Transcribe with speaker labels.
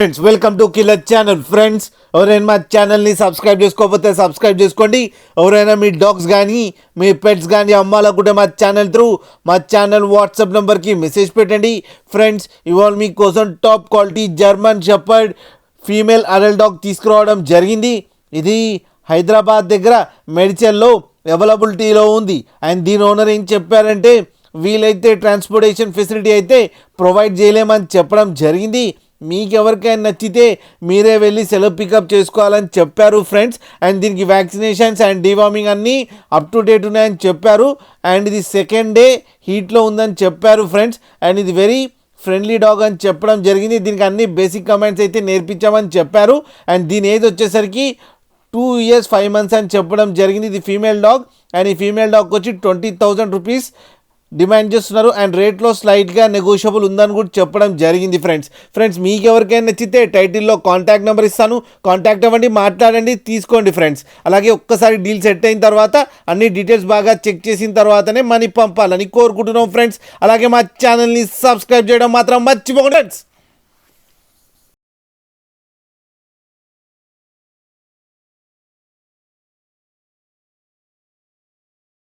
Speaker 1: Friends welcome to killer channel. Friends ఎవరైనా మా ఛానల్ని సబ్స్క్రైబ్ చేసుకోకపోతే సబ్స్క్రైబ్ చేసుకోండి. ఎవరైనా మీ డాగ్స్ కానీ మీ పెట్స్ కానీ అమ్మాలనుకుంటే మా ఛానల్ వాట్సాప్ నెంబర్కి మెసేజ్ పెట్టండి. ఫ్రెండ్స్ ఇవాళ మీకోసం top quality German shepherd female adult dog తీసుకురావడం జరిగింది. ఇది హైదరాబాద్ దగ్గర మెడిచల్లో అవైలబిలిటీలో ఉంది. అండ్ దీని ఓనర్ ఏం చెప్పారంటే వీలైతే ట్రాన్స్పోర్టేషన్ ఫెసిలిటీ అయితే ప్రొవైడ్ చేయలేమని చెప్పడం జరిగింది. మీకు ఎవరికైనా నచ్చితే మీరే వెళ్ళి సెలవు పికప్ చేసుకోవాలని చెప్పారు ఫ్రెండ్స్. అండ్ దీనికి వ్యాక్సినేషన్స్ అండ్ డివార్మింగ్ అన్నీ అప్ టు డేట్ ఉన్నాయని చెప్పారు. అండ్ ఇది సెకండ్ డే హీట్లో ఉందని చెప్పారు ఫ్రెండ్స్. అండ్ ఇది వెరీ ఫ్రెండ్లీ డాగ్ అని చెప్పడం జరిగింది. దీనికి అన్ని బేసిక్ కమాండ్స్ అయితే నేర్పించామని చెప్పారు. అండ్ దీని ఏజ్ వచ్చేసరికి 2 years 5 months అని చెప్పడం జరిగింది. ఇది ఫీమేల్ డాగ్. అండ్ ఈ ఫీమేల్ డాగ్ వచ్చి 20,000 రూపీస్ డిమాండ్ చేస్తున్నారు. అండ్ రేట్లో స్లైట్గా నెగోషియబుల్ ఉందని కూడా చెప్పడం జరిగింది ఫ్రెండ్స్ మీకు ఎవరికైనా నచ్చితే టైటిల్లో కాంటాక్ట్ నెంబర్ ఇస్తాను, కాంటాక్ట్ అవ్వండి, మాట్లాడండి, తీసుకోండి ఫ్రెండ్స్. అలాగే ఒక్కసారి డీల్ సెట్ అయిన తర్వాత అన్ని డీటెయిల్స్ బాగా చెక్ చేసిన తర్వాతనే మనీ పంపాలని కోరుకుంటున్నాం ఫ్రెండ్స్. అలాగే మా ఛానల్ని సబ్స్క్రైబ్ చేయడం మాత్రం మర్చిపోకండి ఫ్రెండ్స్.